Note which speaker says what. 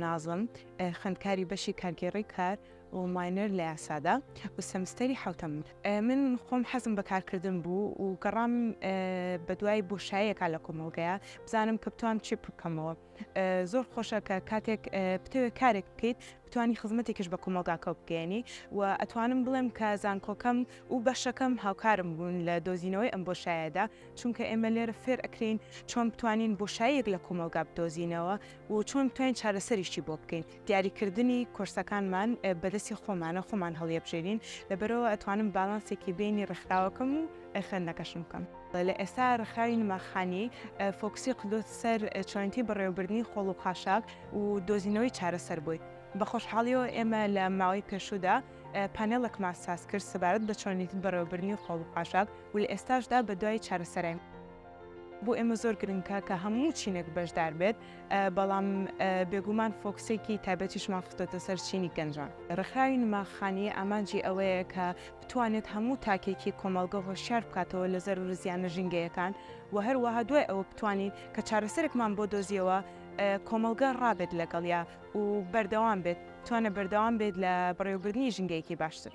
Speaker 1: دانازم خوێندکاری بەشی کارگێڕی کار و ماینەر لە یاسادا و سەمستەری حوتەم من خۆم حەزم بە کارکردن بوو و گەڕام بە دوای بۆشاییەکە لە کۆمەڵگەیە بزانم کە بتوانم چی بکەمەوە. زۆر خۆشە کە کاتێک بتەوێت کارێک بکەیت بتوانی خزمەتێکش بە کۆمەڵگاکە بگەێنی و ئەتوانم بڵێم کە زانکۆکەم و بەشەکەم هاوکارم بوون لە دۆزینەوەی ئەم بۆشایەدا، چونکە ئێمە لێرە فێر ئەکرین چۆن بتوانین بۆشاییەک لە کۆمەڵگا بدۆزینەوە و چۆن بتوانین چارەسەریشی بۆ بکەین. دیاریکردنی کۆرسەکانمان بەدەستی خۆمان هەڵیەبژێرین، لەبەرەوە ئەتوانم باڵانسێکی بینی ڕێکخراوەکەم و خوێندنەکەشم بکەم. لە ئێستا ڕێکخراوی نماخانی فۆکسی قلوت سەر چۆنیتی بەڕێوەبردنی خۆڵ و خاشاک و دۆزینەوەی چارەسەر بووی. بە خۆشحاڵیەوە ئێمە لە ماوەی پێشوودا پانێڵێکمان ساز کرد سەبارەت بە چۆنیتی بەڕێوەبردنی خۆڵ و خاشاک و لە ئێستاشدا بە دوای چارەسەرای بۆ ئێمە زۆر گرنگکە کە هەموو چینێک بەشدار بێت، بەڵام بێگومان فۆکسێکی تایبەتیشمان خستۆتە سەر چینی گەنجان. ڕێکخراوی نماخانی ئامانجی ئەوەیە کە بتوانێت هەموو تاکێکی کۆمەڵگە هۆشیار بکاتەوە لە زەرور و زیانە ژینگەیەکان و هەروەها دوای ئەوە بتوانین کە چارەسەرێکمان بۆ دۆزیەوە کۆمەڵگە ڕابێت لەگەڵیا و بەردەوام بێت، بتوانە بەردەوام بێت لە بەڕێوەبردنی ژینگەیەکی باشتر.